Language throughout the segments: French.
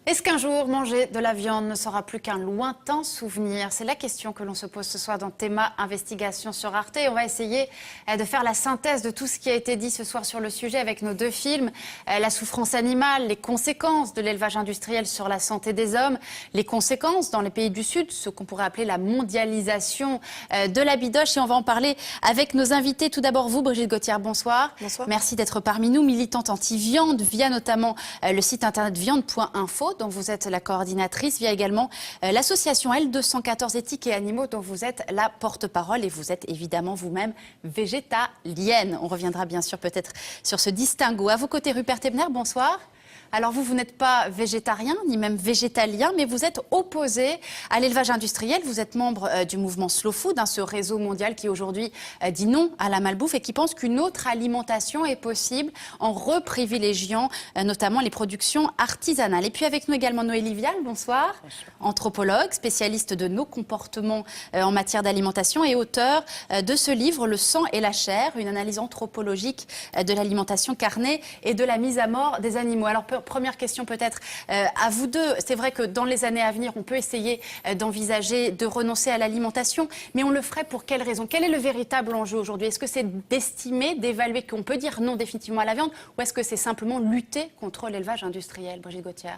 Est-ce qu'un jour, manger de la viande ne sera plus qu'un lointain souvenir? C'est la question que l'on se pose ce soir dans Théma Investigation sur Arte. Et on va essayer de faire la synthèse de tout ce qui a été dit ce soir sur le sujet avec nos deux films. La souffrance animale, les conséquences de l'élevage industriel sur la santé des hommes, les conséquences dans les pays du Sud, ce qu'on pourrait appeler la mondialisation de la bidoche. Et on va en parler avec nos invités. Tout d'abord, vous, Brigitte Gauthier, bonsoir. Bonsoir. Merci d'être parmi nous, militante anti-viande via notamment le site internet viande.info, dont vous êtes la coordinatrice, via également l'association L214 Éthique et Animaux, dont vous êtes la porte-parole, et vous êtes évidemment vous-même végétalienne. On reviendra bien sûr peut-être sur ce distinguo. À vos côtés, Rupert Ebner, bonsoir. Alors vous n'êtes pas végétarien, ni même végétalien, mais vous êtes opposé à l'élevage industriel. Vous êtes membre du mouvement Slow Food, ce réseau mondial qui aujourd'hui dit non à la malbouffe et qui pense qu'une autre alimentation est possible en reprivilégiant notamment les productions artisanales. Et puis avec nous également Noélie Vial, bonsoir. Anthropologue, spécialiste de nos comportements en matière d'alimentation et auteur de ce livre, Le sang et la chair, une analyse anthropologique de l'alimentation carnée et de la mise à mort des animaux. Alors, première question peut-être à vous deux. C'est vrai que dans les années à venir, on peut essayer d'envisager de renoncer à l'alimentation, mais on le ferait pour quelle raison? Quel est le véritable enjeu aujourd'hui? Est-ce que c'est d'estimer, d'évaluer qu'on peut dire non définitivement à la viande, ou est-ce que c'est simplement lutter contre l'élevage industriel? Brigitte Gauthier.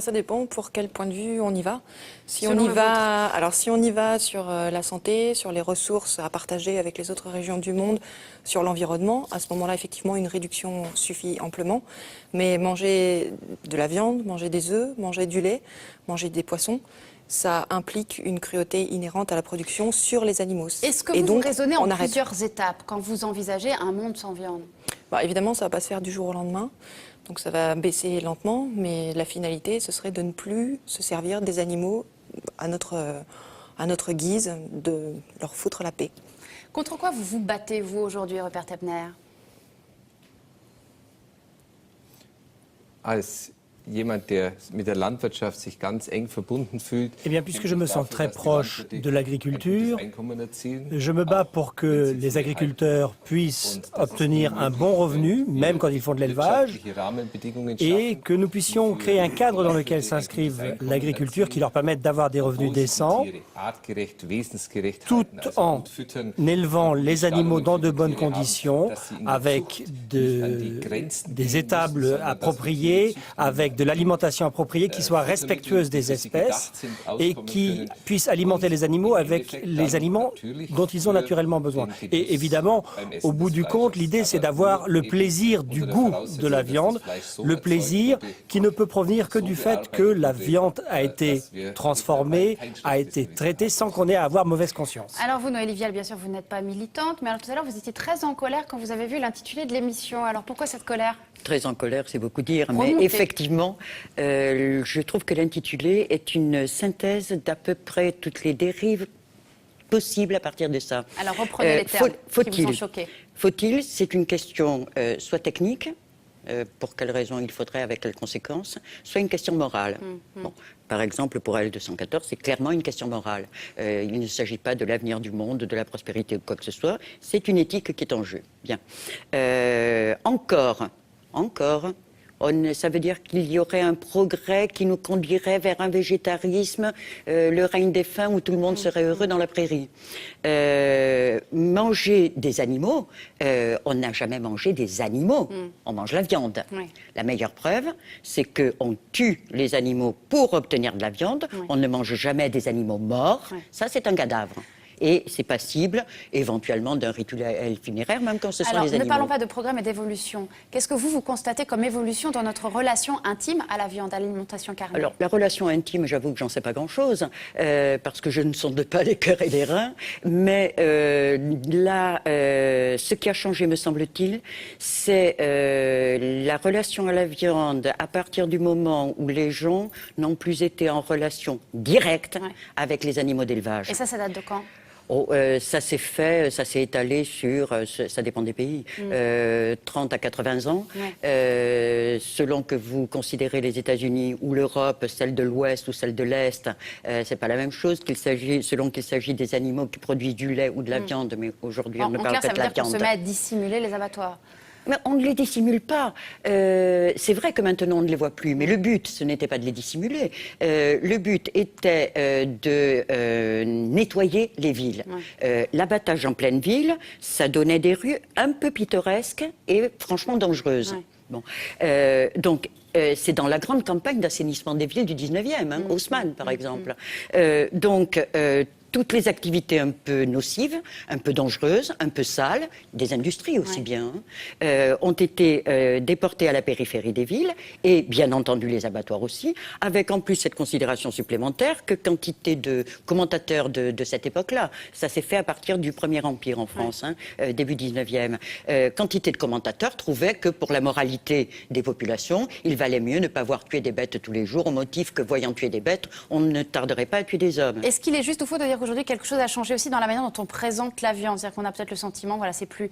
Ça dépend pour quel point de vue on y va. Si Selon on y va sur la santé, sur les ressources à partager avec les autres régions du monde, sur l'environnement, à ce moment-là, effectivement, une réduction suffit amplement. Mais manger de la viande, manger des œufs, manger du lait, manger des poissons, ça implique une cruauté inhérente à la production sur les animaux. Est-ce que vous raisonnez en plusieurs étapes quand vous envisagez un monde sans viande? Évidemment, ça ne va pas se faire du jour au lendemain. Donc ça va baisser lentement, mais la finalité, ce serait de ne plus se servir des animaux à notre guise, de leur foutre la paix. Contre quoi vous vous battez, vous, aujourd'hui, Rupert Ebner? Als jemand, der mit der Landwirtschaft sich ganz eng verbunden fühlt. Eh bien, puisque je me sens très proche de l'agriculture, je me bats pour que les agriculteurs puissent obtenir un bon revenu, même quand ils font de l'élevage, et que nous puissions créer un cadre dans lequel s'inscrive l'agriculture qui leur permette d'avoir des revenus décents, tout en élevant les animaux dans de bonnes conditions, avec des étables appropriées, avec de l'alimentation appropriée qui soit respectueuse des espèces et qui puisse alimenter les animaux avec les aliments dont ils ont naturellement besoin. Et évidemment, au bout du compte, l'idée c'est d'avoir le plaisir du goût de la viande, le plaisir qui ne peut provenir que du fait que la viande a été transformée, a été traitée sans qu'on ait à avoir mauvaise conscience. Alors vous, Noélie Vial, bien sûr, vous n'êtes pas militante, mais alors tout à l'heure, vous étiez très en colère quand vous avez vu l'intitulé de l'émission. Alors pourquoi cette colère? Très en colère, c'est beaucoup dire, mais effectivement, je trouve que l'intitulé est une synthèse d'à peu près toutes les dérives possibles à partir de ça. Alors reprenez les termes qui vous ont choqué. Faut-il, c'est une question soit technique, pour quelles raisons il faudrait, avec quelles conséquences, soit une question morale. Bon, par exemple, pour L214, c'est clairement une question morale. Il ne s'agit pas de l'avenir du monde, de la prospérité ou quoi que ce soit, c'est une éthique qui est en jeu. Bien. Encore, ça veut dire qu'il y aurait un progrès qui nous conduirait vers un végétarisme, le règne des faim où tout le monde serait heureux dans la prairie. Manger des animaux, on n'a jamais mangé des animaux, on mange la viande. Oui. La meilleure preuve, c'est qu'on tue les animaux pour obtenir de la viande, on ne mange jamais des animaux morts, ça c'est un cadavre. Et c'est passible, éventuellement, d'un rituel funéraire, même quand ce sont les animaux. Alors, ne parlons pas de progrès, mais d'évolution. Qu'est-ce que vous constatez comme évolution dans notre relation intime à la viande, à l'alimentation carnée? Alors, la relation intime, j'avoue que j'en sais pas grand-chose, parce que je ne sonde pas les cœurs et les reins, mais là, ce qui a changé, me semble-t-il, c'est la relation à la viande à partir du moment où les gens n'ont plus été en relation directe avec les animaux d'élevage. Et ça date de quand? Ça s'est fait, ça s'est étalé sur, ça dépend des pays, 30 à 80 ans. Selon que vous considérez les États-Unis ou l'Europe, celle de l'Ouest ou celle de l'Est, c'est pas la même chose selon qu'il s'agit des animaux qui produisent du lait ou de la viande. Mais aujourd'hui, on ne parle que de la viande. Ça veut dire qu'on se met à dissimuler les abattoirs. Mais on ne les dissimule pas. C'est vrai que maintenant on ne les voit plus, mais le but, ce n'était pas de les dissimuler. Le but était de nettoyer les villes. L'abattage en pleine ville, ça donnait des rues un peu pittoresques et franchement dangereuses. Ouais. Bon. Donc, c'est dans la grande campagne d'assainissement des villes du 19e, Haussmann par exemple. Toutes les activités un peu nocives, un peu dangereuses, un peu sales, des industries aussi bien, ont été déportées à la périphérie des villes, et bien entendu les abattoirs aussi, avec en plus cette considération supplémentaire que quantité de commentateurs de cette époque-là, ça s'est fait à partir du Premier Empire en France, début 19e, quantité de commentateurs trouvaient que pour la moralité des populations, il valait mieux ne pas voir tuer des bêtes tous les jours, au motif que voyant tuer des bêtes, on ne tarderait pas à tuer des hommes. Est-ce qu'il est juste ou faux de dire aujourd'hui quelque chose a changé aussi dans la manière dont on présente la viande? C'est-à-dire qu'on a peut-être le sentiment, voilà, c'est plus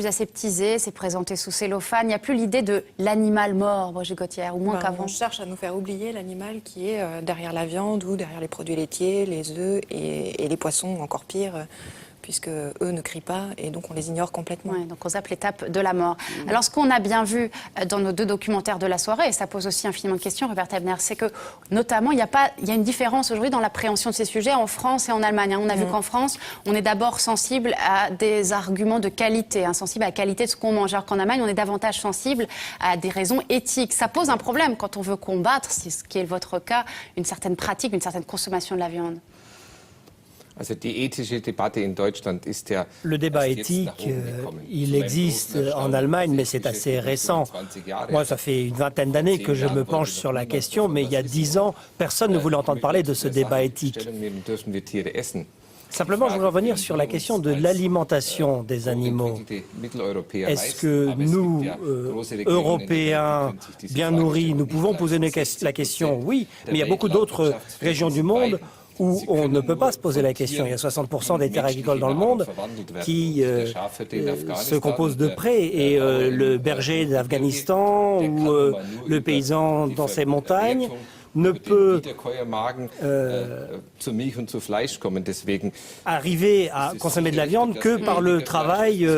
aseptisé, c'est présenté sous cellophane. Il n'y a plus l'idée de l'animal mort, Brigitte Gauthier, ou moins qu'avant. On cherche à nous faire oublier l'animal qui est derrière la viande ou derrière les produits laitiers, les œufs et les poissons, encore pire, puisque eux ne crient pas et donc on les ignore complètement. Ouais, donc on zappe l'étape de la mort. Alors ce qu'on a bien vu dans nos deux documentaires de la soirée, et ça pose aussi infiniment de questions, Robert Ebner, c'est que notamment il y a une différence aujourd'hui dans l'appréhension de ces sujets en France et en Allemagne. On a vu qu'en France, on est d'abord sensible à des arguments de qualité, sensible à la qualité de ce qu'on mange, alors qu'en Allemagne, on est davantage sensible à des raisons éthiques. Ça pose un problème quand on veut combattre, c'est ce qui est votre cas, une certaine pratique, une certaine consommation de la viande. Le débat éthique, il existe en Allemagne, mais c'est assez récent. Moi, ça fait une vingtaine d'années que je me penche sur la question, mais il y a 10 ans, personne ne voulait entendre parler de ce débat éthique. Simplement, je voudrais revenir sur la question de l'alimentation des animaux. Est-ce que nous, Européens, bien nourris, nous pouvons poser la question? Oui, mais il y a beaucoup d'autres régions du monde où on ne peut pas se poser la question. Il y a 60% des terres agricoles dans le monde qui se composent de prés. Et le berger d'Afghanistan ou le paysan dans ces montagnes ne peut arriver à consommer de la viande que par le travail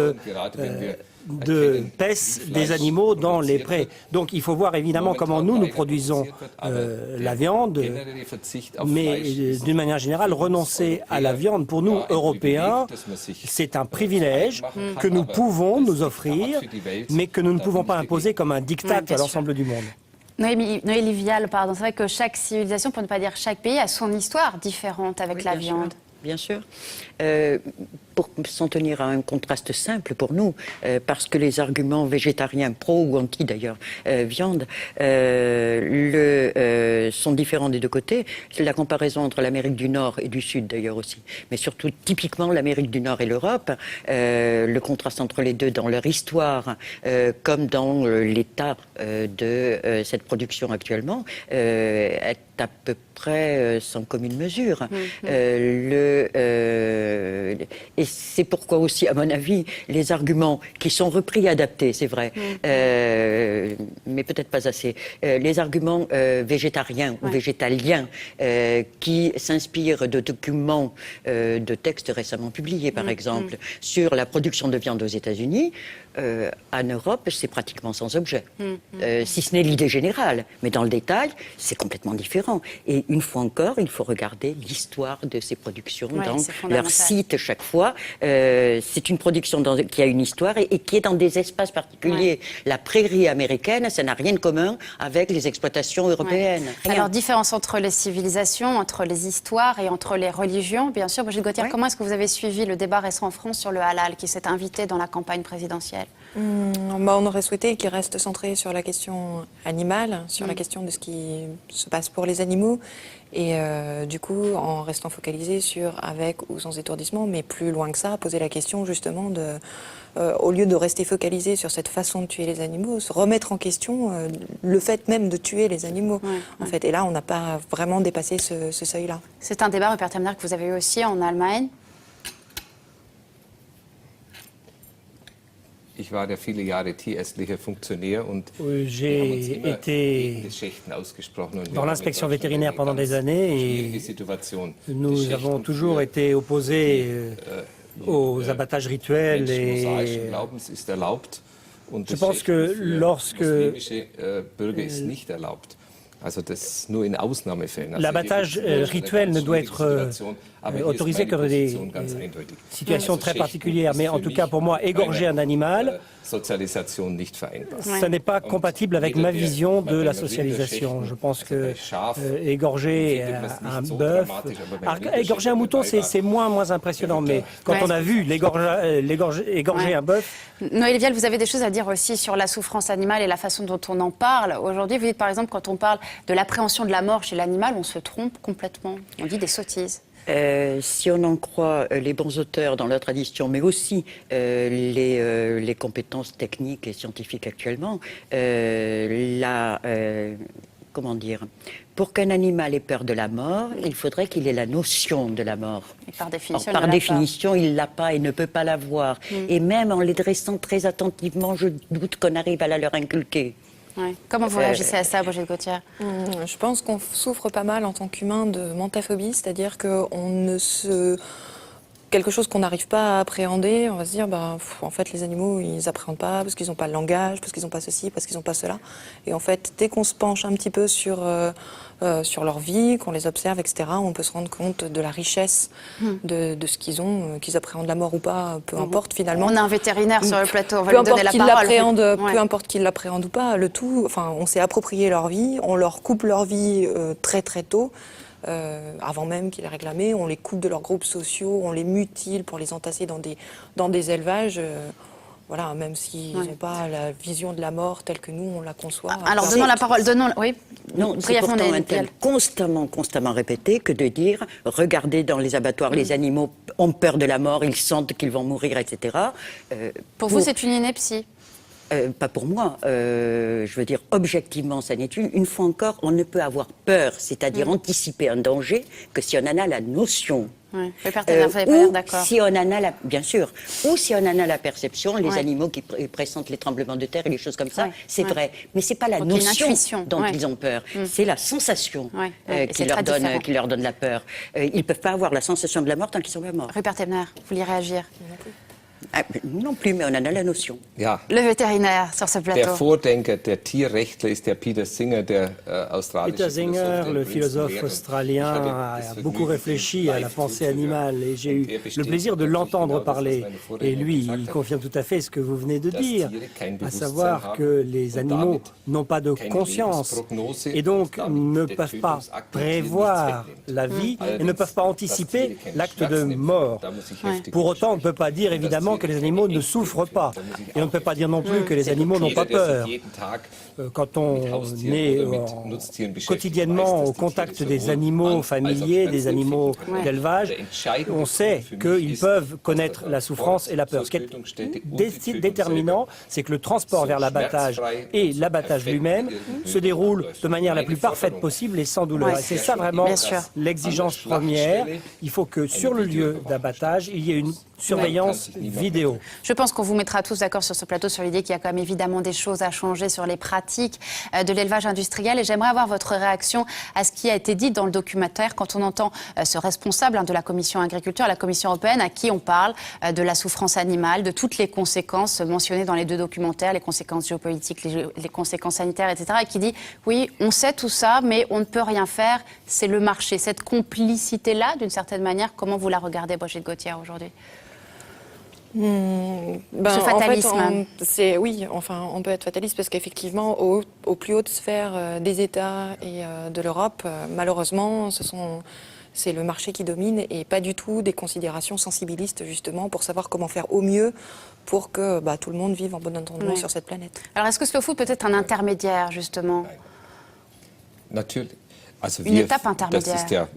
de pèse des animaux dans les prés. Donc il faut voir évidemment comment nous produisons la viande, mais d'une manière générale, renoncer à la viande pour nous, Européens, c'est un privilège que nous pouvons nous offrir, mais que nous ne pouvons pas imposer comme un diktat à l'ensemble du monde. Noélie Vial, pardon, c'est vrai que chaque civilisation, pour ne pas dire chaque pays, a son histoire différente avec la viande. Bien sûr. Pour s'en tenir à un contraste simple pour nous, parce que les arguments végétariens, pro ou anti d'ailleurs, viande, sont différents des deux côtés. La comparaison entre l'Amérique du Nord et du Sud d'ailleurs aussi, mais surtout typiquement l'Amérique du Nord et l'Europe, le contraste entre les deux dans leur histoire, comme dans l'état de cette production actuellement, est à peu près sans commune mesure. Et c'est pourquoi aussi, à mon avis, les arguments qui sont repris et adaptés, c'est vrai, mais peut-être pas assez, les arguments végétariens ou végétaliens qui s'inspirent de documents, de textes récemment publiés, par exemple, sur la production de viande aux États-Unis, en Europe, c'est pratiquement sans objet. Si ce n'est l'idée générale, mais dans le détail, c'est complètement différent. Et une fois encore, il faut regarder l'histoire de ces productions dans leur site chaque fois. C'est une production qui a une histoire et qui est dans des espaces particuliers. La prairie américaine, ça n'a rien de commun avec les exploitations européennes. Alors, différence entre les civilisations, entre les histoires et entre les religions, bien sûr. Brigitte Gauthier, comment est-ce que vous avez suivi le débat récent en France sur le halal qui s'est invité dans la campagne présidentielle? On aurait souhaité qu'il reste centré sur la question animale, sur la question de ce qui se passe pour les animaux. Et du coup, en restant focalisé sur avec ou sans étourdissement, mais plus loin que ça, poser la question justement de, au lieu de rester focalisé sur cette façon de tuer les animaux, se remettre en question le fait même de tuer les animaux. En fait. Et là, on n'a pas vraiment dépassé ce seuil-là. C'est un débat, Robert Ebner, que vous avez eu aussi en Allemagne. J'ai été dans l'inspection vétérinaire pendant des années et nous avons toujours été opposés aux abattages rituels et Je pense que lorsque l'abattage rituel ne doit être autorisé que dans des situations très particulières, mais en tout cas pour moi, égorger un animal, ça n'est pas compatible avec ma vision de la socialisation. Je pense que égorger un bœuf, égorger un mouton, c'est moins impressionnant, mais quand on a vu égorger un bœuf... Noélie Vial, vous avez des choses à dire aussi sur la souffrance animale et la façon dont on en parle. Aujourd'hui, vous dites par exemple, quand on parle de l'appréhension de la mort chez l'animal, on se trompe complètement. On dit des sottises. Si on en croit les bons auteurs dans leur tradition, mais aussi les compétences techniques et scientifiques actuellement, comment dire, pour qu'un animal ait peur de la mort, il faudrait qu'il ait la notion de la mort. Et par définition, il ne l'a pas et ne peut pas l'avoir. Et même en les dressant très attentivement, je doute qu'on arrive à la leur inculquer. Ouais. Comment vous réagissez à ça, Brigitte Gauthier? Je pense qu'on souffre pas mal en tant qu'humain de mentaphobie, c'est-à-dire quelque chose qu'on n'arrive pas à appréhender, on va se dire, en fait, les animaux, ils appréhendent pas parce qu'ils n'ont pas le langage, parce qu'ils n'ont pas ceci, parce qu'ils n'ont pas cela. Et en fait, dès qu'on se penche un petit peu sur leur vie, qu'on les observe, etc., on peut se rendre compte de la richesse de ce qu'ils ont, qu'ils appréhendent la mort ou pas, peu importe finalement. On a un vétérinaire sur le plateau, on va lui donner la parole. Peu importe qu'ils l'appréhendent ou pas, on s'est approprié leur vie, on leur coupe leur vie très très tôt. Avant même qu'ils les réclamaient, on les coupe de leurs groupes sociaux, on les mutile pour les entasser dans des élevages. Voilà, même s'ils n'ont pas la vision de la mort telle que nous, on la conçoit. Alors, donnons la parole, oui. Non, c'est pourtant un thème constamment répété que de dire, regardez dans les abattoirs, les animaux ont peur de la mort, ils sentent qu'ils vont mourir, etc. Pour vous, c'est une ineptie? Pas pour moi. Je veux dire, objectivement, ça n'est une fois encore, on ne peut avoir peur, c'est-à-dire anticiper un danger, que si on en a la notion. Oui. Vous n'allez pas dire d'accord. Si on en a bien sûr, ou si on en a la perception, les animaux qui pressentent les tremblements de terre et les choses comme ça, c'est vrai. Mais c'est pas la notion dont ils ont peur, c'est la sensation qui leur donne la peur. Ils peuvent pas avoir la sensation de la mort tant qu'ils sont pas morts. Rupert Ebner, vous vouliez réagir? Non plus, mais on en a la notion. Ja. Le vétérinaire sur ce plateau. Der Vordenker, der Tierrechtler ist der Peter Singer, der australische Peter Singer, le philosophe australien, a beaucoup réfléchi à la pensée animale et j'ai eu le plaisir de l'entendre parler. Et lui, il confirme tout à fait ce que vous venez de dire, à savoir que les animaux n'ont pas de conscience et donc ne peuvent pas prévoir la vie et ne peuvent pas anticiper l'acte de mort. Pour autant, on ne peut pas dire évidemment que les animaux ne souffrent pas. Et on ne peut pas dire non plus que les animaux n'ont pas peur. Quand on est quotidiennement au contact des animaux familiers, des animaux d'élevage, on sait qu'ils peuvent connaître la souffrance et la peur. Ce qui est déterminant, c'est que le transport vers l'abattage et l'abattage lui-même se déroule de manière la plus parfaite possible et sans douleur. Et c'est ça vraiment l'exigence première. Il faut que sur le lieu d'abattage, il y ait une surveillance vidéo. Je pense qu'on vous mettra tous d'accord sur ce plateau sur l'idée qu'il y a quand même évidemment des choses à changer sur les pratiques de l'élevage industriel. Et j'aimerais avoir votre réaction à ce qui a été dit dans le documentaire quand on entend ce responsable de la Commission agriculture, la Commission européenne, à qui on parle de la souffrance animale, de toutes les conséquences mentionnées dans les deux documentaires, les conséquences géopolitiques, les conséquences sanitaires, etc. Et qui dit, oui, on sait tout ça, mais on ne peut rien faire, c'est le marché. Cette complicité-là, d'une certaine manière, comment vous la regardez, Brigitte Gauthier, aujourd'hui ? Ce fatalisme. En fait, on peut être fataliste parce qu'effectivement, aux plus hautes sphères des États et de l'Europe, malheureusement, c'est le marché qui domine et pas du tout des considérations sensibilistes justement pour savoir comment faire au mieux pour que tout le monde vive en bon entendement sur cette planète. Alors est-ce que Slow Food peut être un intermédiaire justement? Une étape intermédiaire.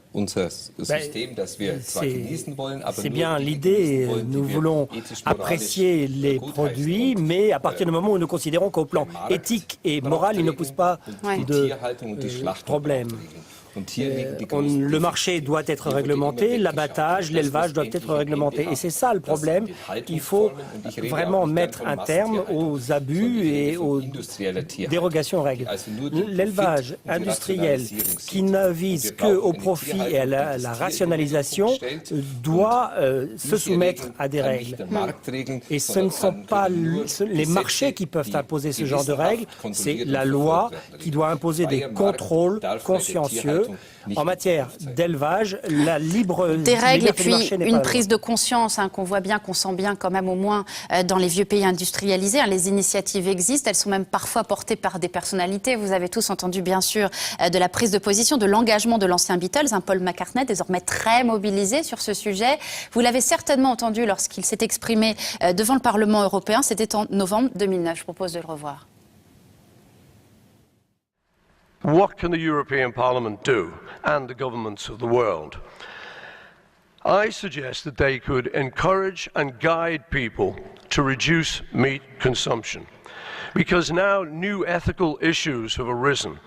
C'est bien l'idée. Nous voulons apprécier les produits, mais à partir du moment où nous considérons qu'au plan éthique et moral, ils ne posent pas de problème. Le marché doit être réglementé, l'abattage, l'élevage doivent être réglementés. Et c'est ça le problème. Il faut vraiment mettre un terme aux abus et aux dérogations aux règles. L'élevage industriel qui ne vise qu'au profit et à la rationalisation doit se soumettre à des règles. Et ce ne sont pas les marchés qui peuvent imposer ce genre de règles, c'est la loi qui doit imposer des contrôles consciencieux. En matière d'élevage, la des règles et puis une prise de conscience qu'on voit bien, qu'on sent bien quand même au moins dans les vieux pays industrialisés. Les initiatives existent, elles sont même parfois portées par des personnalités. Vous avez tous entendu bien sûr de la prise de position, de l'engagement de l'ancien Beatles, Paul McCartney, désormais très mobilisé sur ce sujet. Vous l'avez certainement entendu lorsqu'il s'est exprimé devant le Parlement européen, c'était en novembre 2009. Je propose de le revoir. What can the European Parliament do, and the governments of the world? I suggest that they could encourage and guide people to reduce meat consumption, because now new ethical issues have arisen,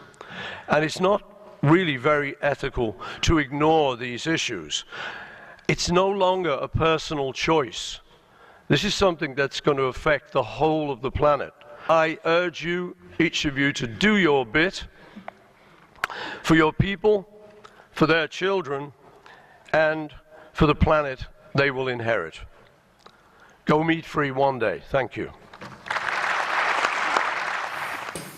and it's not really very ethical to ignore these issues. It's no longer a personal choice. This is something that's going to affect the whole of the planet. I urge you, each of you, to do your bit for your people, for their children, and for the planet they will inherit. Go meat free one day. Thank you.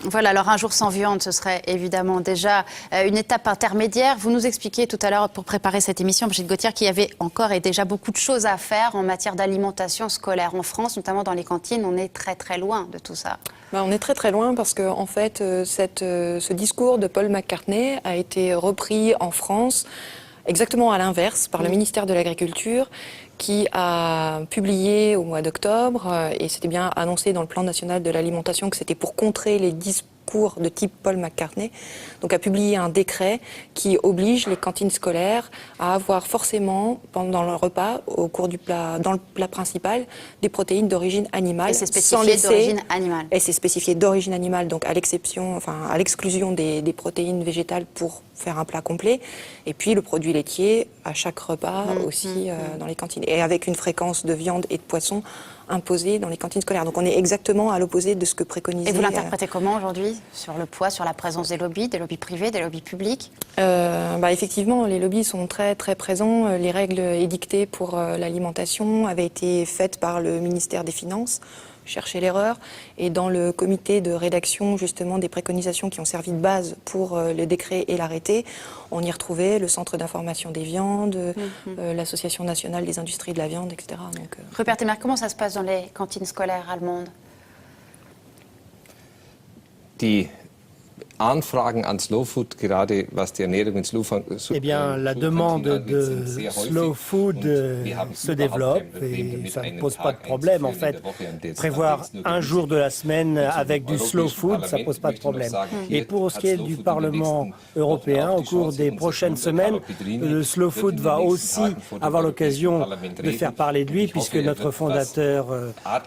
Voilà, alors un jour sans viande, ce serait évidemment déjà une étape intermédiaire. Vous nous expliquiez tout à l'heure, pour préparer cette émission, Brigitte Gauthier, qu'il y avait encore et déjà beaucoup de choses à faire en matière d'alimentation scolaire en France, notamment dans les cantines. On est très très loin de tout ça. On est très très loin parce que en fait, ce discours de Paul McCartney a été repris en France exactement à l'inverse par le ministère de l'Agriculture, qui a publié au mois d'octobre, et c'était bien annoncé dans le plan national de l'alimentation que c'était pour contrer les discours de type Paul McCartney, donc a publié un décret qui oblige les cantines scolaires à avoir forcément, pendant le repas, au cours du plat, dans le plat principal, des protéines d'origine animale. Et c'est spécifié d'origine animale. Et c'est spécifié d'origine animale, donc à l'exception, enfin à l'exclusion des protéines végétales pour faire un plat complet. Et puis le produit laitier à chaque repas aussi dans les cantines. Et avec une fréquence de viande et de poisson imposée dans les cantines scolaires. Donc on est exactement à l'opposé de ce que préconisait... Et vous l'interprétez comment aujourd'hui, sur le poids, sur la présence des lobbies privés, des lobbies publics? Effectivement, les lobbies sont très très présents. Les règles édictées pour l'alimentation avaient été faites par le ministère des Finances. Chercher l'erreur. Et dans le comité de rédaction, justement, des préconisations qui ont servi de base pour le décret et l'arrêté, on y retrouvait le Centre d'information des viandes, l'Association nationale des industries de la viande, etc. Donc, Rupert Emmerich, comment ça se passe dans les cantines scolaires allemandes? Die Anfragen an Slow Food, gerade was die Ernährung in Slow Food. Eh bien, la demande de slow food se développe et ça ne pose pas de problème. En fait, prévoir un jour de la semaine avec du slow food, ça ne pose pas de problème. Et pour ce qui est du Parlement européen, au cours des prochaines semaines, le slow food va aussi avoir l'occasion de faire parler de lui, puisque notre fondateur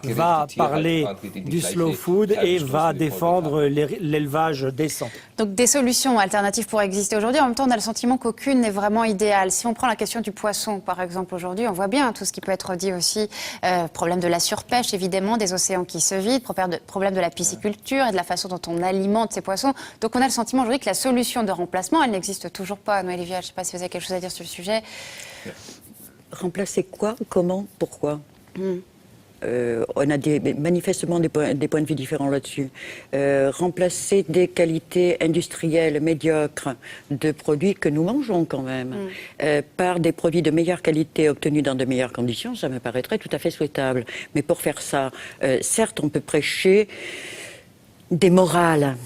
va parler du slow food et va défendre l'élevage décent. Donc des solutions alternatives pourraient exister aujourd'hui. En même temps, on a le sentiment qu'aucune n'est vraiment idéale. Si on prend la question du poisson, par exemple, aujourd'hui, on voit bien tout ce qui peut être dit aussi. Problème de la surpêche, évidemment, des océans qui se vident, problème de la pisciculture et de la façon dont on alimente ces poissons. Donc on a le sentiment aujourd'hui que la solution de remplacement, elle n'existe toujours pas. Noël Vial, je ne sais pas si vous avez quelque chose à dire sur le sujet. Remplacer quoi? Comment? Pourquoi? On a manifestement des points de vue différents là-dessus. Remplacer des qualités industrielles médiocres de produits que nous mangeons quand même par des produits de meilleure qualité obtenus dans de meilleures conditions, ça me paraîtrait tout à fait souhaitable. Mais pour faire ça, certes, on peut prêcher des morales.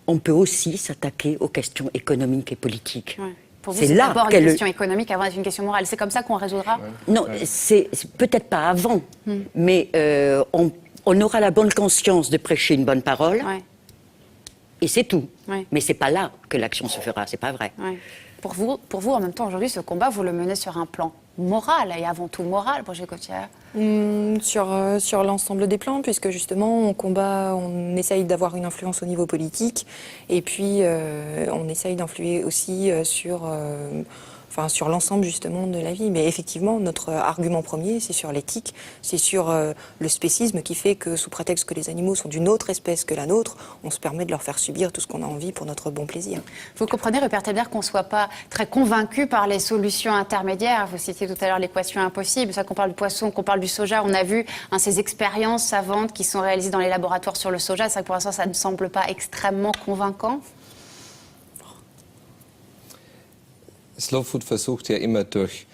On peut aussi s'attaquer aux questions économiques et politiques. Pour vous, c'est d'abord une question économique avant d'être une question morale. C'est comme ça qu'on résoudra? Non, c'est peut-être pas avant, mais on aura la bonne conscience de prêcher une bonne parole, et c'est tout. Mais c'est pas là que l'action se fera, c'est pas vrai. Pour vous, en même temps, aujourd'hui, ce combat, vous le menez sur un plan morale, et avant tout morale, Brigitte Gauthier. Sur l'ensemble des plans, puisque justement on essaye d'avoir une influence au niveau politique, et puis on essaye d'influer aussi sur l'ensemble justement de la vie. Mais effectivement, notre argument premier, c'est sur l'éthique, c'est sur le spécisme qui fait que sous prétexte que les animaux sont d'une autre espèce que la nôtre, on se permet de leur faire subir tout ce qu'on a envie pour notre bon plaisir. Vous comprenez, Rupert Eber, qu'on ne soit pas très convaincu par les solutions intermédiaires. Vous citiez tout à l'heure l'équation impossible. Ça qu'on parle du poisson, qu'on parle du soja. On a vu ces expériences savantes qui sont réalisées dans les laboratoires sur le soja. C'est vrai que pour l'instant, ça ne semble pas extrêmement convaincant. Slow Food versucht ja immer durch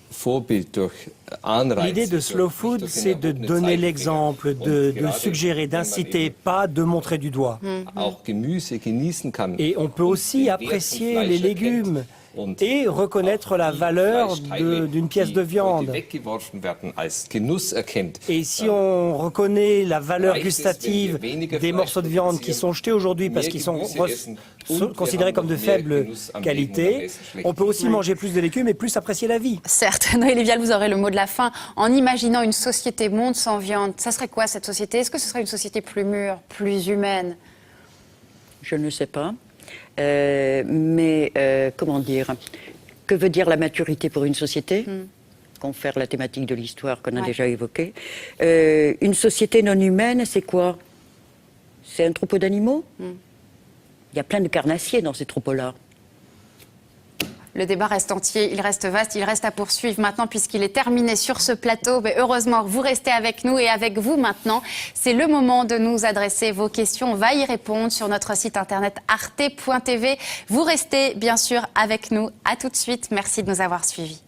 Vorbild, durch Anreiz. L'idée de Slow Food, c'est de donner l'exemple, de suggérer, d'inciter, pas de montrer du doigt. Auch Gemüse genießen kann. Et on peut aussi apprécier les légumes et reconnaître la valeur d'une pièce de viande. Et si on reconnaît la valeur gustative des morceaux de viande qui sont jetés aujourd'hui parce qu'ils sont considérés comme de faible qualité, on peut aussi manger plus de légumes et plus apprécier la vie. Certes. Noélie Vial, vous aurez le mot de la fin. En imaginant une société monde sans viande, ça serait quoi cette société? Est-ce que ce serait une société plus mûre, plus humaine? Je ne sais pas. Comment dire? Que veut dire la maturité pour une société? Confère la thématique de l'histoire qu'on a déjà évoquée. Une société non humaine, c'est quoi? C'est un troupeau d'animaux? Il y a plein de carnassiers dans ces troupeaux-là. Le débat reste entier, il reste vaste, il reste à poursuivre maintenant puisqu'il est terminé sur ce plateau. Mais heureusement, vous restez avec nous et avec vous maintenant. C'est le moment de nous adresser vos questions. On va y répondre sur notre site internet arte.tv. Vous restez bien sûr avec nous. À tout de suite. Merci de nous avoir suivis.